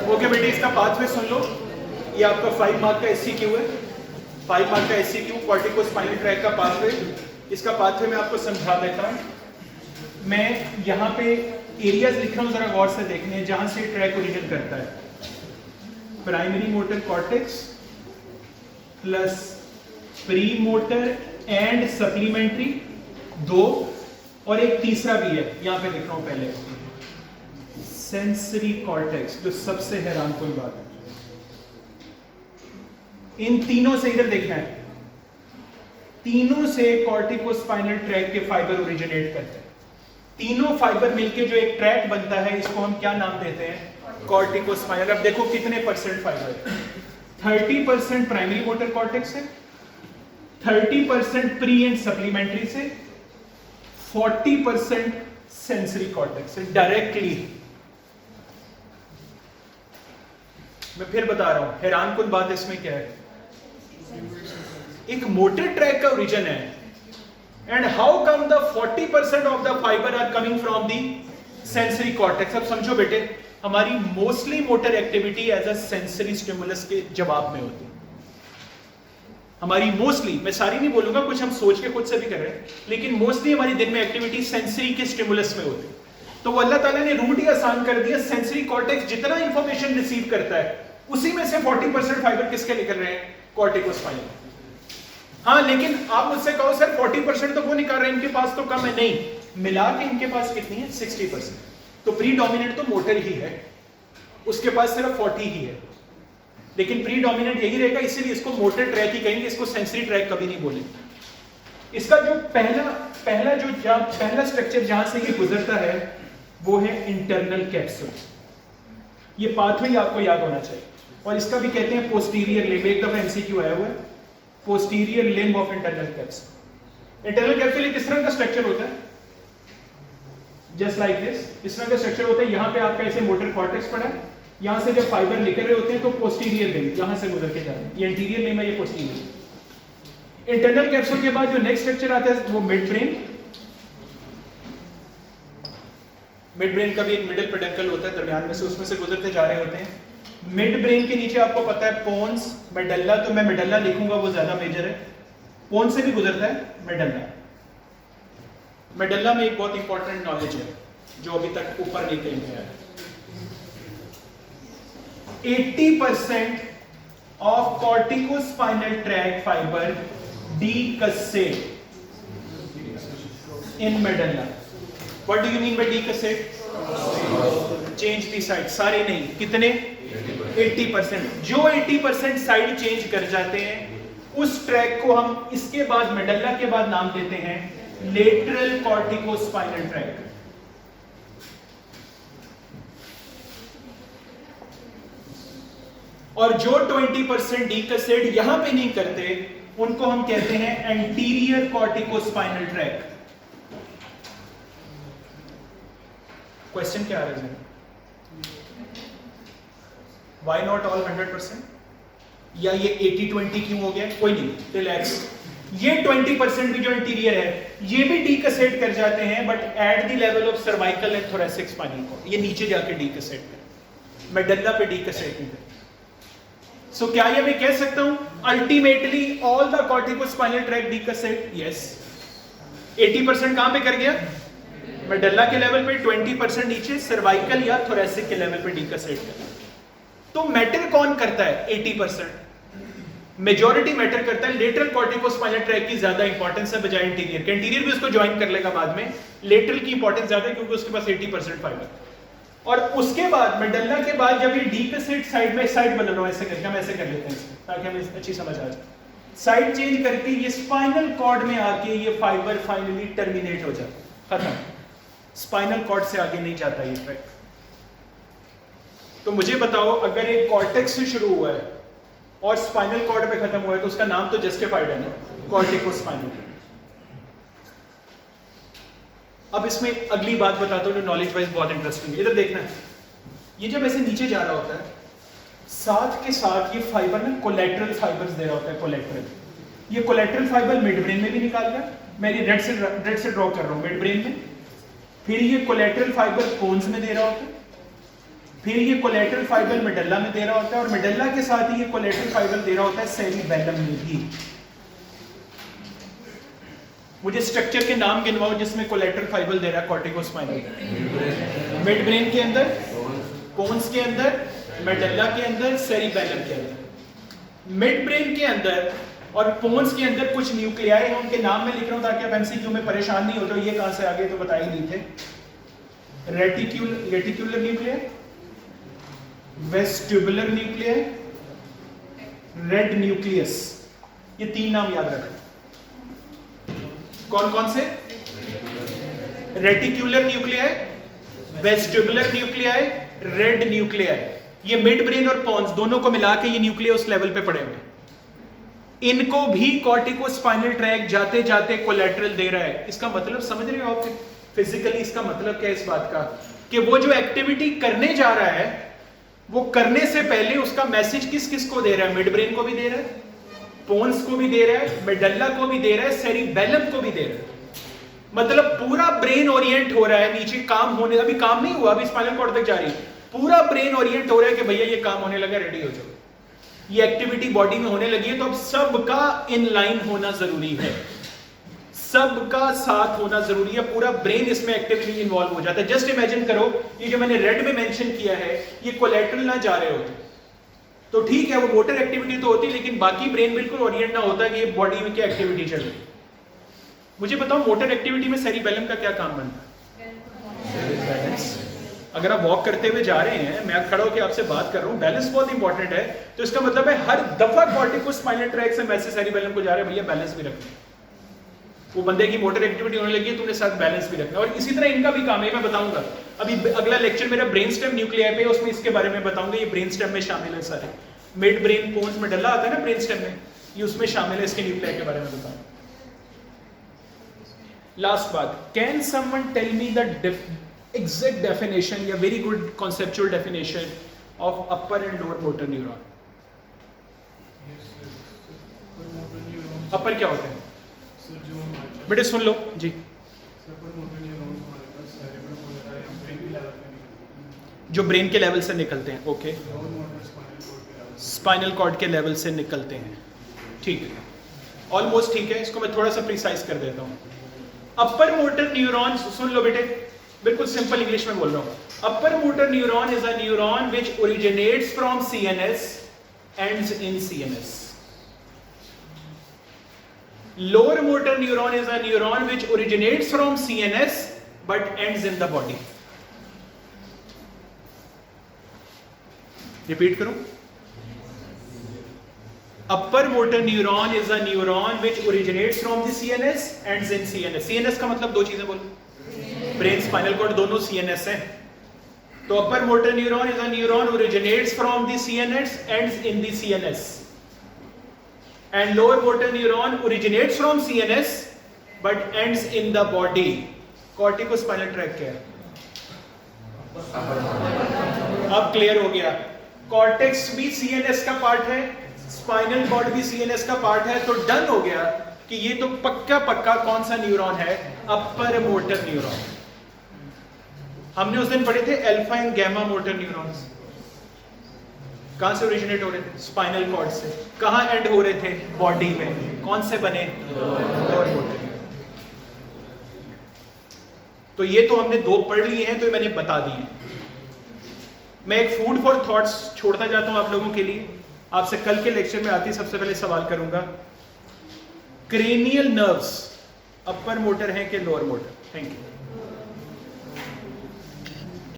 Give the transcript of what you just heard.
Okay बेटे, इसका pathway सुन लो। ये आपका 5 मार्क का एससीक्यू है। 5 मार्क का एससीक्यू, कॉर्टिकोस्पाइनल ट्रैक का पाथवे। इसका पाथवे मैं आपको समझा देता हूं। मैं यहाँ पे एरियाज लिख रहा हूं, जरा गौर से देखने हैं जहां से ट्रैक ओरिजिन करता है। Primary motor cortex plus pre motor and supplementary, 2, और एक तीसरा भी है, यहां पे लिख रहा हूं पहले, सेंसरी कॉर्टेक्स, जो सबसे हैरान कोई बात है। इन तीनों से इधर देखना है, तीनों से कॉर्टिकोस्पाइनल ट्रैक के फाइबर ओरिजिनेट करते हैं। तीनों फाइबर मिलके जो एक ट्रैक बनता है, इसको हम क्या नाम देते हैं? कॉर्टिकोस्पाइनल। अब देखो कितने परसेंट फाइबर है। 30% प्राइमरी मोटर कॉर्टेक्स है, 30% प्री एंड सप्लीमेंट्री से, 40% सेंसरी कॉर्टेक्स से डायरेक्टली। मैं फिर बता रहा हूं, हैरान कुन बात इसमें क्या है, एक मोटर ट्रैक का ओरिजिन है, and how come the 40% of the fibre are coming from the sensory cortex. अब समझो बेटे, हमारी mostly motor activity as a sensory stimulus के जवाब में होती है। हमारी मोस्टली, मैं सारी नहीं बोलूंगा, कुछ हम सोच के खुद से भी कर रहे हैं, लेकिन मोस्टली हमारी दिन में एक्टिविटी सेंसरी के स्टिमुलस में होती है। तो वो अल्लाह ताला ने रूट ही आसान कर दिया। सेंसरी कॉर्टेक्स जितना इंफॉर्मेशन रिसीव करता है, उसी में से 40% फाइबर किसके निकल रहे हैं? कॉर्टिकोस्पाइनल। हाँ, लेकिन आप मुझसे कहो सर 40% तो वो निकाल रहे हैं, इनके पास तो कम है। नहीं, मिला के इनके पास कितनी है? 60%। तो प्रीडोमिनेंट तो मोटर ही है, उसके पास सिर्फ 40 ही है, लेकिन प्रीडोमिनेंट यही रहेगा, इसीलिए इसको मोटर ट्रैक ही कहेंगे, इसको सेंसरी ट्रैक कभी नहीं बोलेंगे। इसका जो पहला स्ट्रक्चर जहां से ये गुजरता है वो है इंटरनल कैप्सूल। ये पाथवे आपको याद होना चाहिए, और इसका भी कहते हैं पोस्टीरियर लिम्ब। एक दफा एमसीक्यू आया हुआ है, posterior limb of internal capsule. Internal capsule किस तरह का स्ट्रक्चर होता है? जस्ट लाइक दिस, इस तरह का स्ट्रक्चर होता है। यहाँ पे आपका ऐसे मोटर कॉर्टेक्स पड़ा है, यहाँ से जब फाइबर निकल रहे होते हैं तो पोस्टीरियर लिम्ब यहाँ से गुजर के जा रहे हैं, ये इंटीरियर लिम्ब है, ये पोस्टीरियर। इंटरनल कैप्सूल के बाद जो नेक्स्ट स्ट्रक्चर आता है वो मिड ब्रेन। मिड ब्रेन का भी एक मिडिल पेडंकल होता है दरमियान में से, उसमें से गुजरते जा रहे होते हैं। मिड ब्रेन के नीचे आपको पता है पोन्स, मेडल्ला, तो मैं मेडल्ला लिखूंगा, वो ज्यादा मेजर है। पोन से भी गुजरता है मेडल्ला। मेडल्ला में एक बहुत इंपॉर्टेंट नॉलेज है जो अभी तक ऊपर नहीं कहीं गया है। 80% of corticospinal tract fibre decussate in medulla. What do you mean by decassate? Change the side। सारे नहीं, कितने? 80%। जो 80% साइड चेंज कर जाते हैं, उस ट्रैक को हम इसके बाद मेडल्ला के बाद नाम देते हैं लेटरल कॉर्टिकोस्पाइनल ट्रैक। और जो 20% डीकसेट यहां पे नहीं करते, उनको हम कहते हैं एंटीरियर कॉर्टिकोस्पाइनल ट्रैक। क्वेश्चन क्या आ रहा है? Why not all 100%? या ये 80-20 क्यों हो गया? कोई नहीं, रिलैक्स। ये 20% भी जो इंटीरियर है, ये भी डीकसेट कर जाते हैं, but at the level of cervical and thoracic spinal cord. ये नीचे जाके डीकसेट कर, मेडल्ला पे डीकसेट नहीं कर। सो क्या ये मैं कह सकता हूं ultimately all the corticospinal tract decussate? Yes. 80% कहां पे कर गया? मेडल्ला के लेवल पे, 20% नीचे सर्वाइकल या थोरैसिक के लेवल पे डीकसेट कर। तो मैटर कौन करता है? 80%। मेजॉरिटी मैटर करता है लेटरल कॉर्टिकोस्पाइनल ट्रैक की ज्यादा इंपॉर्टेंस है बजाय इंटीरियर के। इंटीरियर भी उसको ज्वाइन कर लेगा बाद में, लेटरल की इंपॉर्टेंस ज्यादा है क्योंकि उसके पास 80% फाइबर। और उसके बाद मेडल्ला के बाद जब ये डीकसेट साइड में, साइड बदल रहा हूं ऐसे करके, हम ऐसे कर लेते हैं इसको ताकि हमें अच्छी समझ आ जाए। साइड चेंज करके ये स्पाइनल कॉर्ड में आके ये फाइबर फाइनली टर्मिनेट हो जाता है, खत्म। स्पाइनल कॉर्ड से आगे नहीं जाता ये ट्रैक। तो मुझे बताओ, अगर एक कॉर्टेक्स से शुरू हुआ है और स्पाइनल कॉर्ड पे खत्म हुआ है तो उसका नाम तो जस्टिफाइड है ना, कॉर्टिकोस्पाइनल। अब इसमें अगली बात बताता हूं जो नॉलेज वाइज बहुत इंटरेस्टिंग है। इधर देखना है, ये जब ऐसे नीचे जा रहा होता है, साथ के साथ ये फाइबर ना कोलेटरल फाइबर्स दे रहा होता है। कोलेटरल ये कोलेटरल फाइबर मिड ब्रेन में भी निकाल रहा है, मैं ये रेड से ड्रॉ कर रहा हूं मिड ब्रेन में। फिर ये कोलेटरल फाइबर कोन्स में दे रहा होता है, फिर ये कोलेटरल फाइबर मेडल्ला में दे रहा होता है, और मेडल्ला के साथ ही ये कोलेटरल फाइबर दे रहा होता है सेरिबेलम में भी। मुझे स्ट्रक्चर के नाम गिनवाओ जिसमें कोलेटरल फाइबर दे रहा है कॉर्टिकोस्पाइनल। मिड ब्रेन के अंदर, कोन्स के अंदर, मेडल्ला के अंदर, सेरिबेलम के अंदर। मिड ब्रेन के अंदर और पोन्स के अंदर कुछ न्यूक्लियाई हैं, उनके नाम में लिख रहा हूं ताकि आप एमसीक्यू में परेशान नहीं होते। ये कहां से आगे तो बता ही नहीं थे। Reticular nuclei, vestibular nuclei, red nucleus, ये तीन नाम याद रखना। कौन कौन से? Reticular nuclei, vestibular nuclei, red nuclei. ये मिड ब्रेन और पोन्स दोनों को मिला के ये न्यूक्लियस उस लेवल पे पड़े हुए। इनको भी कॉर्टिकोस्पाइनल ट्रैक्ट जाते जाते कोलेटरल दे रहा है। इसका मतलब समझ रहे हो आप फिजिकली इसका मतलब क्या है इस बात का, कि वो जो एक्टिविटी करने जा रहा है वो करने से पहले उसका मैसेज किस किस को दे रहा है? मिड ब्रेन को भी दे रहा है, पोन्स को भी दे रहा है, मेडल्ला को भी दे रहा है, सेरिबेलम को भी दे रहा है। मतलब पूरा ब्रेन ओरिएंट हो रहा है, नीचे काम होने, अभी काम नहीं हुआ, अभी स्पाइनल कॉर्ड तक जा रही है, पूरा ब्रेन ओरिएंट हो रहा है कि भैया ये काम होने लगा, रेडी हो जाओ, ये एक्टिविटी बॉडी में होने लगी है। तो अब सबका इन लाइन होना जरूरी है, सबका साथ होना जरूरी है, पूरा ब्रेन इसमें एक्टिवली इन्वॉल्व हो जाता है। जस्ट इमेजिन करो, ये जो मैंने रेड में मेंशन किया है, ये कोलेटरल ना जा रहे होते तो ठीक है, वो मोटर एक्टिविटी तो होती, लेकिन बाकी ब्रेन बिल्कुल ओरिएंट ना होता कि ये बॉडी में क्या एक्टिविटी चल रही। मुझे बताओ मोटर एक्टिविटी में सेरिबेलम का क्या काम बनता है? अगर आप वॉक करते हुए जा रहे हैं, मैं खड़ा होकर आपसे बात कर रहा हूं, बैलेंस बहुत इंपॉर्टेंट है, तो इसका मतलब है हर दफा कॉर्टिकोस्पाइनल ट्रैक्ट से मैसेज सेरिबेलम को जा रहा है, भैया बैलेंस भी रखना। वो बंदे की मोटर एक्टिविटी होने लगी है, तुमने साथ बैलेंस भी रखना। और इसी तरह इनका भी काम है, मैं बताऊंगा अभी अगला लेक्चर मेरा ब्रेन स्टेम न्यूक्लियाई पे, उसमें इसके बारे में बताऊंगा। ये ब्रेन स्टेम में शामिल है सारे, मिड ब्रेन, पोन्स, मेडल्ला आता है ना ब्रेन स्टेम में, ये उसमें शामिल है, इसके न्यूक्लियाई के बारे में बताऊंगा। लास्ट बात, can someone tell me the exact definition या very good conceptual definition of upper and lower motor neuron? Upper क्या होता है बेटे? सुन लो जी। जो ब्रेन के लेवल से निकलते हैं, ओके, स्पाइनल कॉर्ड के लेवल से निकलते हैं, ठीक है, ऑलमोस्ट ठीक है। इसको मैं थोड़ा सा प्रिसाइज कर देता हूं। अपर मोटर न्यूरॉन, सुन लो बेटे, बिल्कुल सिंपल इंग्लिश में बोल रहा हूं। अपर motor neuron is a neuron which originates from CNS, ends in CNS. Lower motor neuron is a neuron which originates from CNS but ends in the body. Repeat करूं? Upper motor neuron is a neuron which originates from the CNS, ends in CNS. CNS का मतलब दो चीजें बोलो, brain, spinal cord दोनों CNS हैं। तो upper motor neuron is a neuron originates from the CNS, ends in the CNS. And lower motor neuron originates from CNS but ends in the body. Corticospinal tract क्या है? अब clear हो गया। Cortex भी CNS का part है, spinal cord भी CNS का पार्ट है, तो डन हो गया कि ये तो पक्का कौन सा न्यूरॉन है? Upper motor neuron. हमने उस दिन पढ़े थे alpha and gamma motor neurons. कहां से ओरिजिनेट हो रहे थे? स्पाइनल कॉर्ड से। कहां एंड हो रहे थे? बॉडी में। कौन से बने? Lower motor. तो ये तो हमने दो पढ़ लिए हैं, तो मैंने बता दिए। मैं एक फूड फॉर थॉट्स छोड़ता जाता हूं आप लोगों के लिए। आपसे कल के लेक्चर में आती सबसे पहले सवाल करूंगा, क्रेनियल नर्व्स अपर मोटर हैं कि लोअर मोटर? Thank you.